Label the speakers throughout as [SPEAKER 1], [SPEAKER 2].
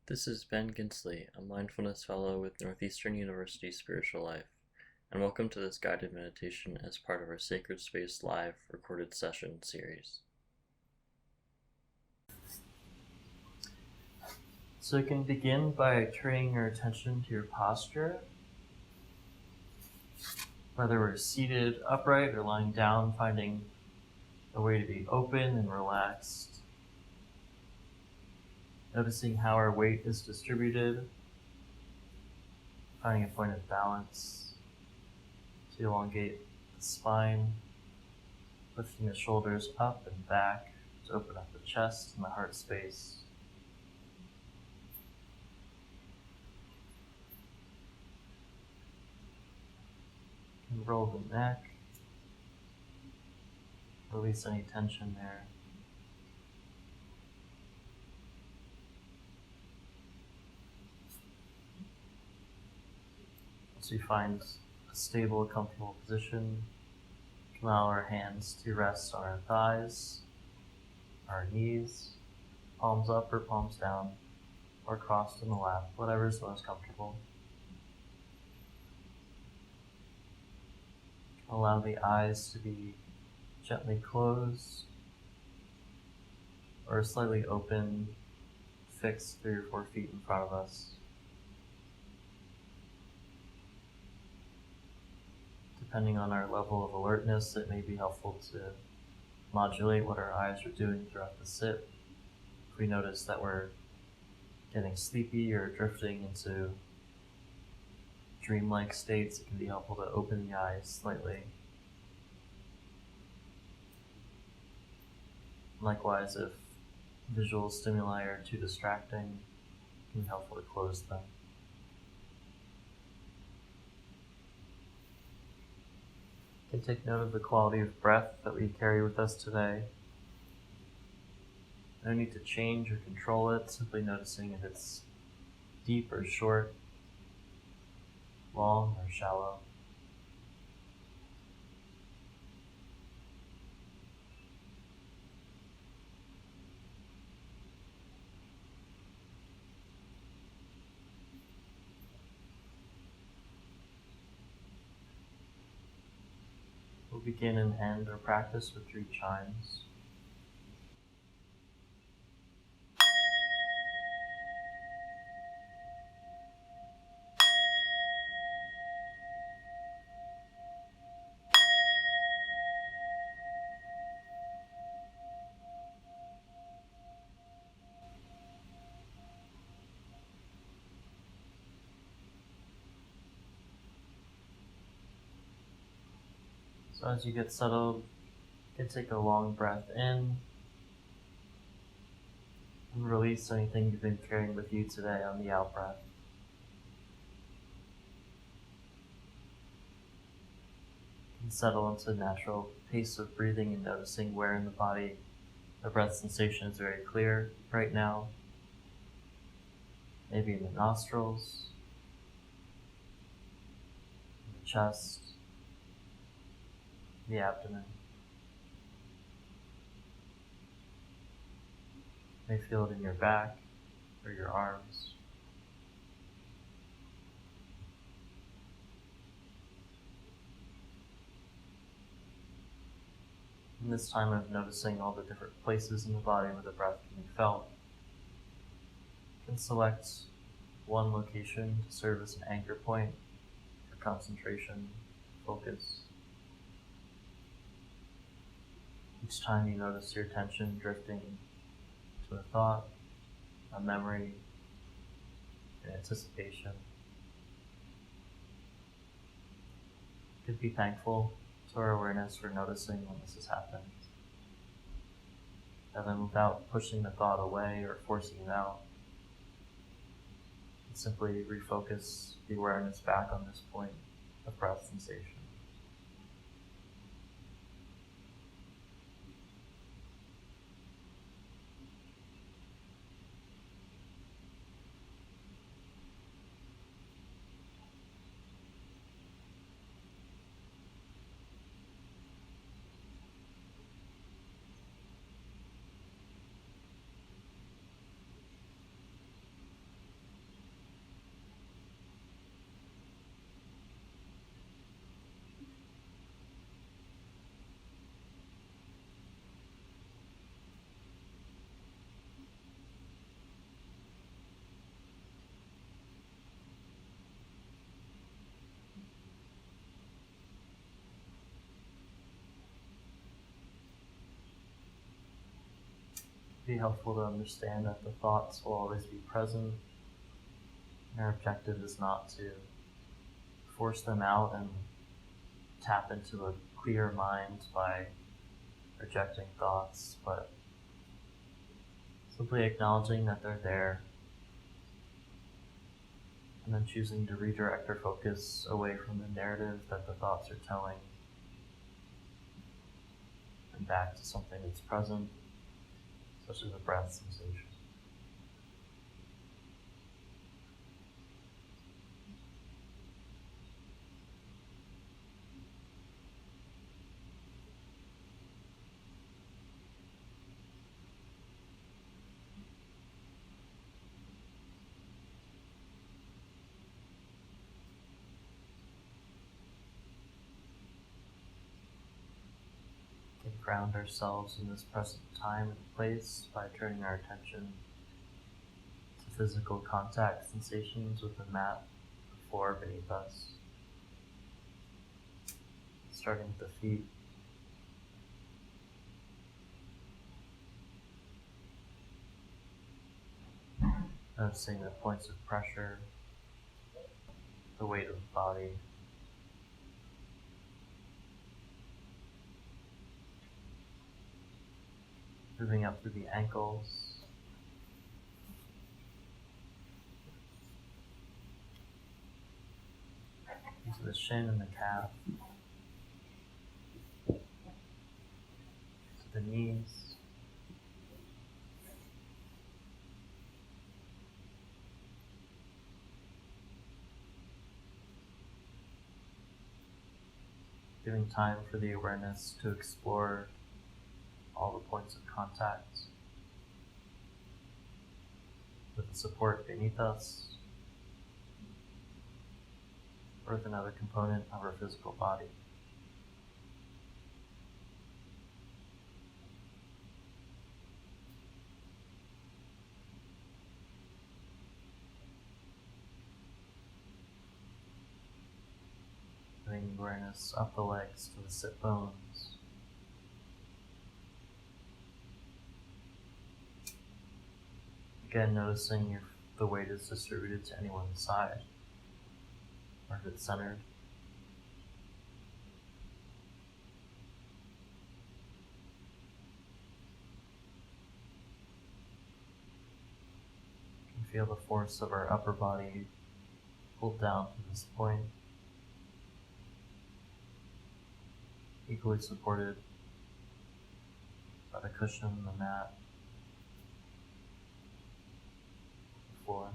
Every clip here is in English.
[SPEAKER 1] This is Ben Gincley, a Mindfulness Fellow with Northeastern University Spiritual Life, and welcome to this guided meditation as part of our Sacred Space Live recorded session series. So you can begin by turning your attention to your posture, whether we're seated upright or lying down, finding a way to be open and relaxed. Noticing how our weight is distributed, finding a point of balance to elongate the spine, lifting the shoulders up and back to open up the chest and the heart space. And roll the neck, release any tension there. Once we find a stable, comfortable position, allow our hands to rest on our thighs, our knees, palms up or palms down, or crossed in the lap, whatever is most comfortable. Allow the eyes to be gently closed or slightly open, fixed 3 or 4 feet in front of us. Depending on our level of alertness, it may be helpful to modulate what our eyes are doing throughout the sit. If we notice that we're getting sleepy or drifting into dreamlike states, it can be helpful to open the eyes slightly. Likewise, if visual stimuli are too distracting, it can be helpful to close them. You can take note of the quality of breath that we carry with us today. No need to change or control it, simply noticing if it's deep or short, long or shallow. We'll begin and end our practice with 3 chimes. So as you get settled, you can take a long breath in and release anything you've been carrying with you today on the out breath. And settle into the natural pace of breathing and noticing where in the body the breath sensation is very clear right now. Maybe in the nostrils, in the chest, the abdomen. You may feel it in your back or your arms. In this time of noticing all the different places in the body where the breath can be felt, you can select one location to serve as an anchor point for concentration, focus. Each time you notice your attention drifting to a thought, a memory, an anticipation, you could be thankful to our awareness for noticing when this has happened. And then without pushing the thought away or forcing it out, simply refocus the awareness back on this point of breath sensation. be helpful to understand that the thoughts will always be present. Our objective is not to force them out and tap into a clear mind by rejecting thoughts, but simply acknowledging that they're there and then choosing to redirect our focus away from the narrative that the thoughts are telling and back to something that's present, such as a breath sensation. We can ground ourselves in this present time and place by turning our attention to physical contact sensations with the mat, the floor beneath us. Starting with the feet. Noticing the points of pressure, the weight of the body. Moving up through the ankles, into the shin and the calf, to the knees, giving time for the awareness to explore all the points of contact with the support beneath us or with another component of our physical body. Bringing awareness up the legs to the sit bones. Again, noticing if the weight is distributed to any one side, or if it's centered. You can feel the force of our upper body pulled down to this point, equally supported by the cushion, the mat, the floor.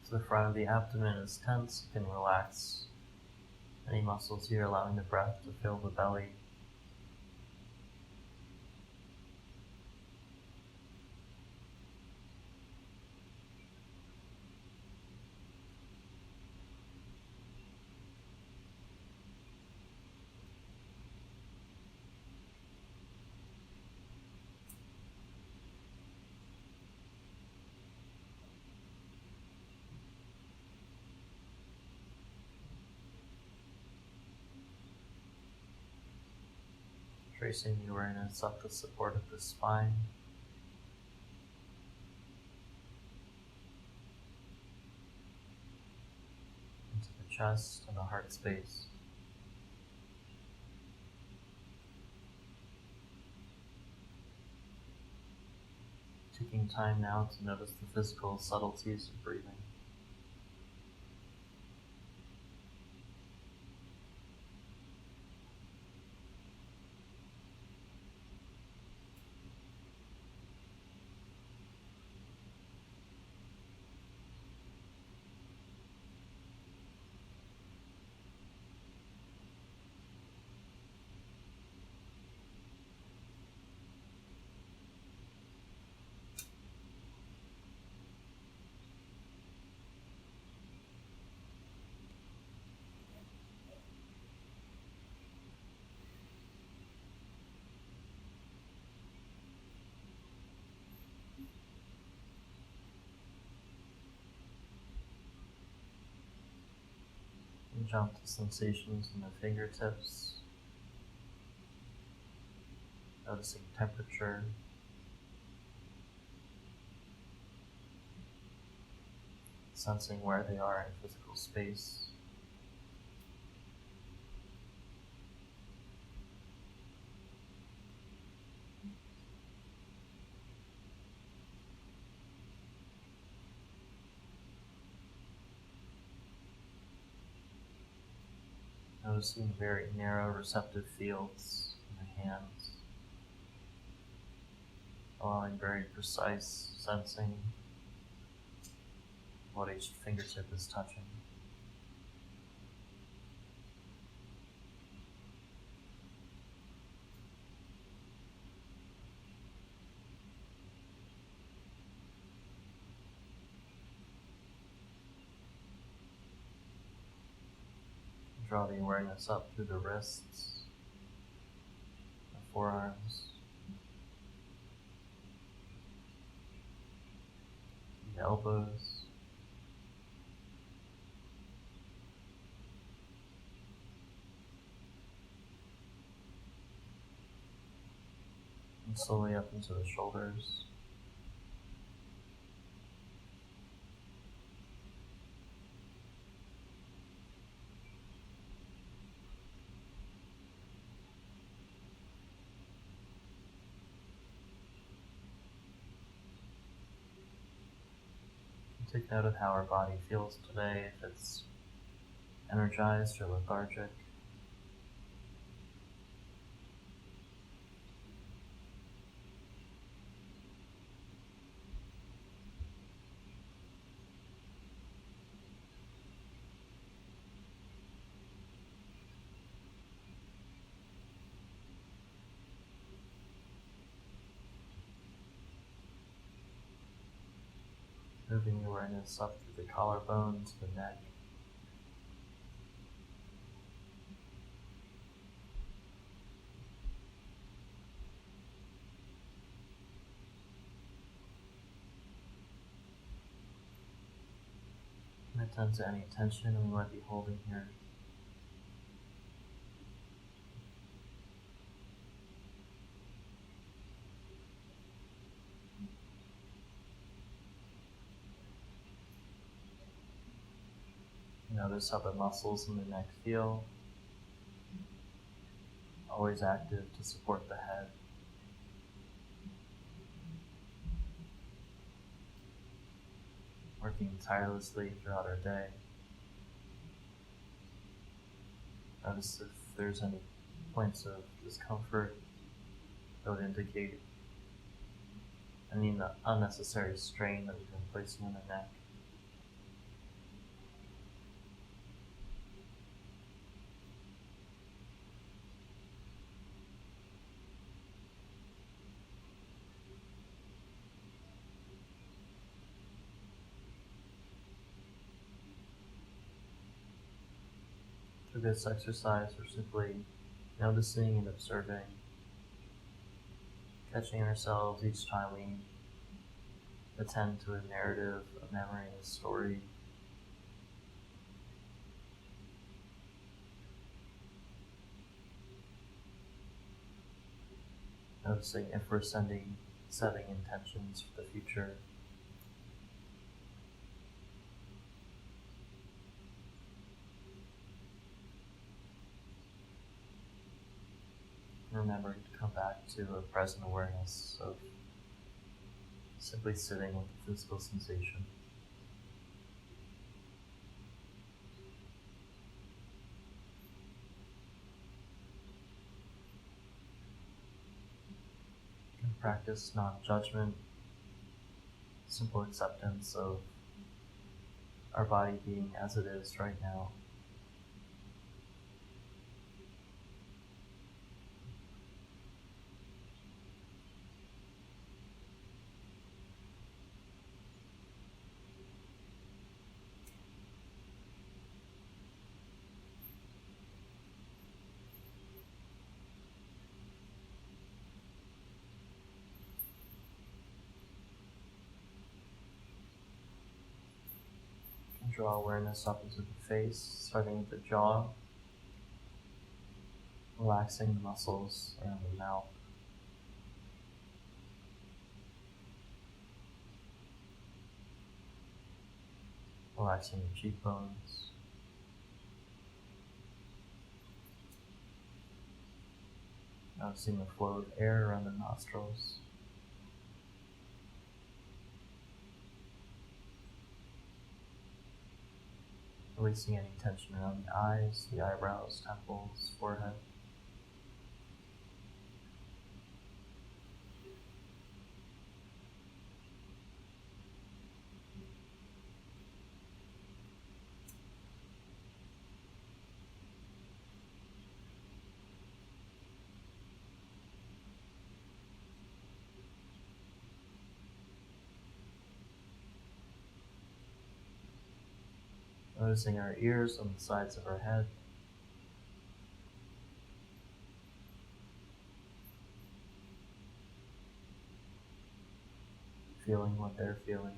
[SPEAKER 1] So the front of the abdomen is tense. You can relax any muscles here, allowing the breath to fill the belly. Tracing the awareness up the support of the spine, into the chest and the heart space. Taking time now to notice the physical subtleties of breathing. jump to sensations in the fingertips, noticing temperature, sensing where they are in physical space. Noticing very narrow receptive fields in the hands, allowing very precise sensing what each fingertip is touching. Draw the awareness up through the wrists, the forearms, the elbows, and slowly up into the shoulders. Take note of how our body feels today, if it's energized or lethargic. Moving the awareness up through the collarbone to the neck. And attend to any tension we might be holding here. Notice how the muscles in the neck feel, always active to support the head. Working tirelessly throughout our day. Notice if there's any points of discomfort that would indicate any unnecessary strain that we've been placing on the neck. Through this exercise, we're simply noticing and observing, catching ourselves each time we attend to a narrative, a memory, a story. Noticing if we're setting intentions for the future. Remembering to come back to a present awareness of simply sitting with the physical sensation. And practice non-judgment, simple acceptance of our body being as it is right now. Draw awareness up into the face, starting with the jaw, relaxing the muscles around the mouth. Relaxing the cheekbones. Noticing the flow of air around the nostrils. Releasing any tension around the eyes, the eyebrows, temples, forehead. Noticing our ears on the sides of our head. Feeling what they're feeling.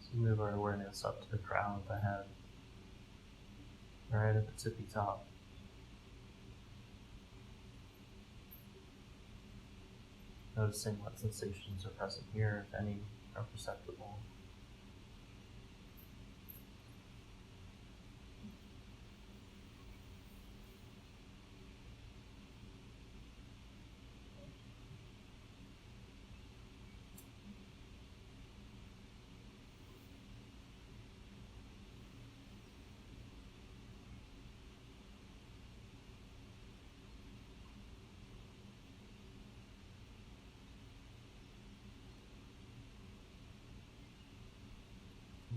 [SPEAKER 1] So move our awareness up to the crown of the head, right at the tippy top. Noticing what sensations are present here, if any are perceptible.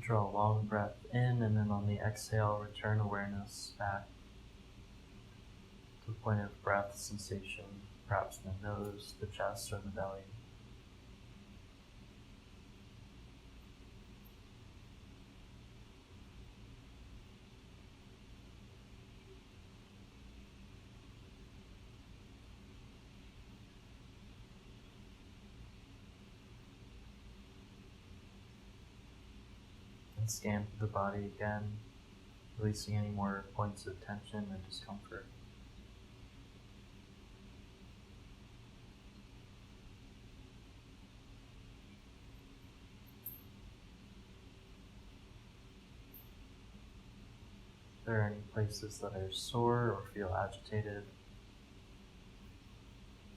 [SPEAKER 1] Draw a long breath in, and then on the exhale, return awareness back to the point of breath sensation, perhaps in the nose, the chest, or the belly. And scan through the body again, releasing any more points of tension or discomfort. If there are any places that are sore or feel agitated,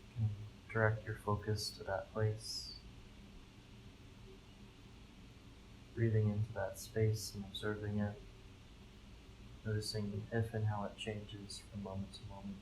[SPEAKER 1] you can direct your focus to that place. Breathing into that space and observing it, noticing if and how it changes from moment to moment.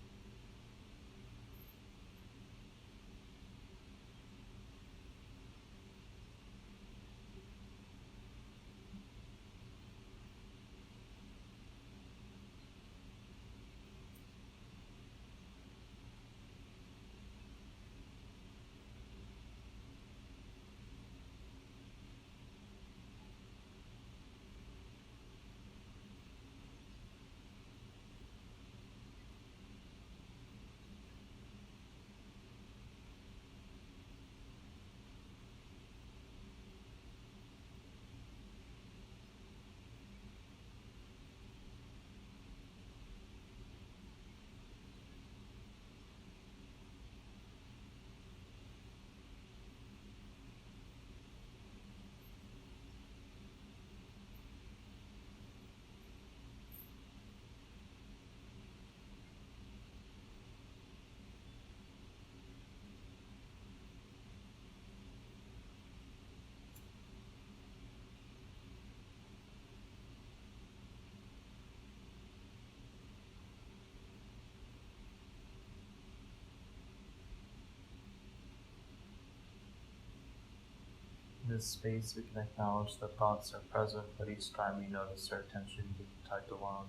[SPEAKER 1] In this space, we can acknowledge that thoughts are present, but each time we notice our attention being tugged along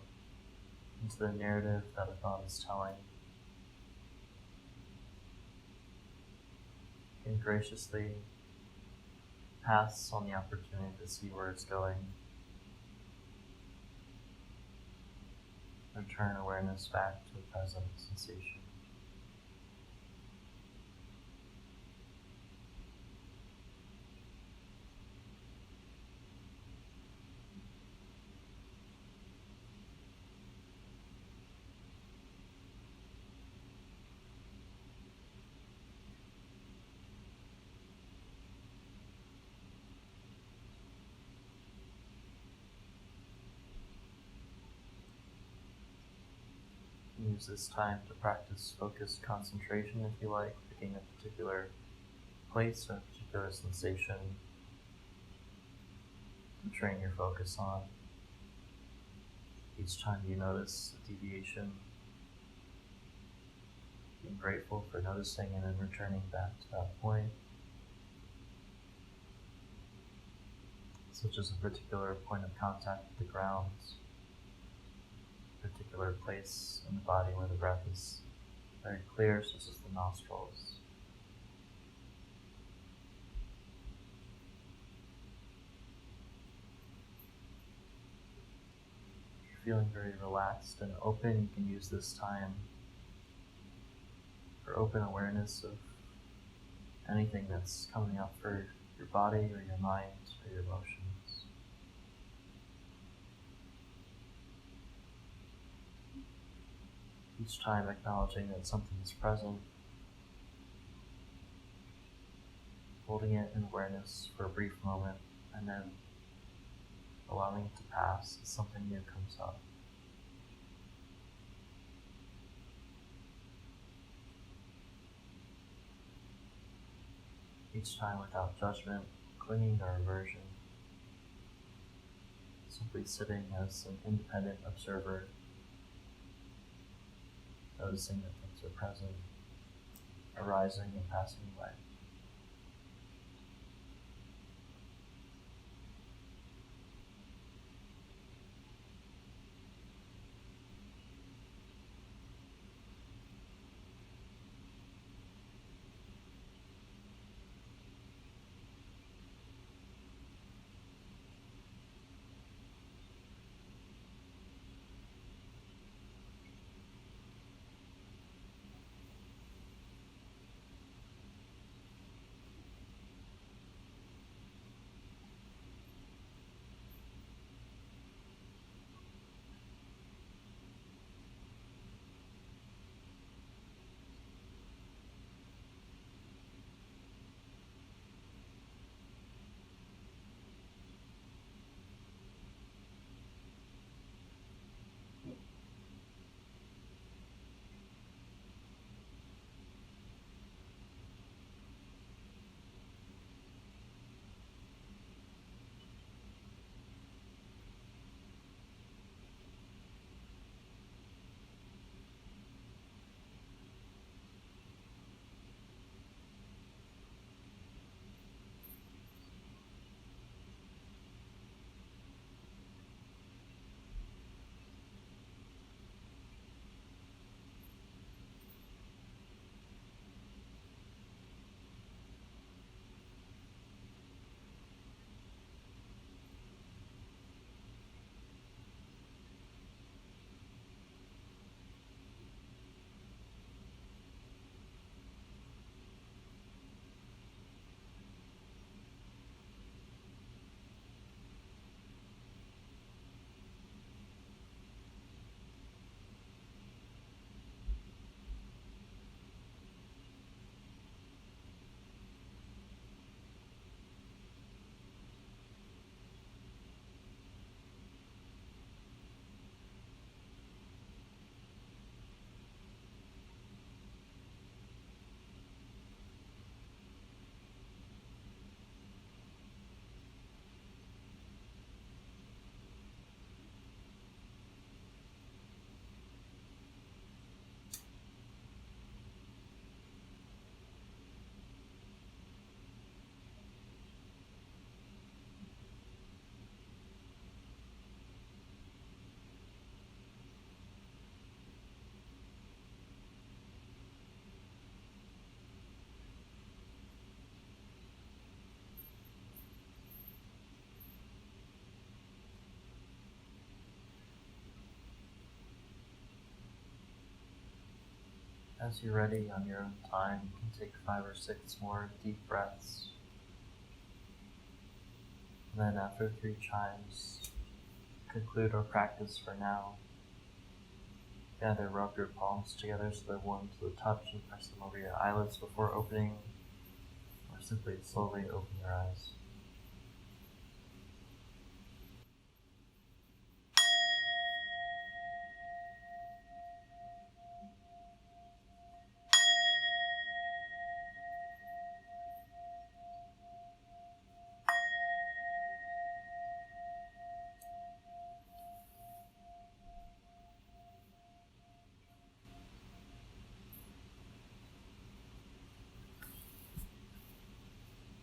[SPEAKER 1] into the narrative that a thought is telling, we can graciously pass on the opportunity to see where it's going, Return awareness back to the present sensation. Use this time to practice focused concentration if you like, picking a particular place or a particular sensation to train your focus on. Each time you notice a deviation, being grateful for noticing and then returning back to that point, such as a particular point of contact with the ground, a particular place in the body where the breath is very clear, such as the nostrils. If you're feeling very relaxed and open, you can use this time for open awareness of anything that's coming up for your body or your mind or your emotions. Each time acknowledging that something is present, holding it in awareness for a brief moment, and then allowing it to pass as something new comes up. Each time without judgment, clinging or aversion, simply sitting as an independent observer, noticing that things are present, arising and passing away. As you're ready on your own time, you can take 5 or 6 more deep breaths. And then after 3 chimes, conclude our practice for now. Either rub your palms together so they're warm to the touch and press them over your eyelids before opening, or simply slowly open your eyes.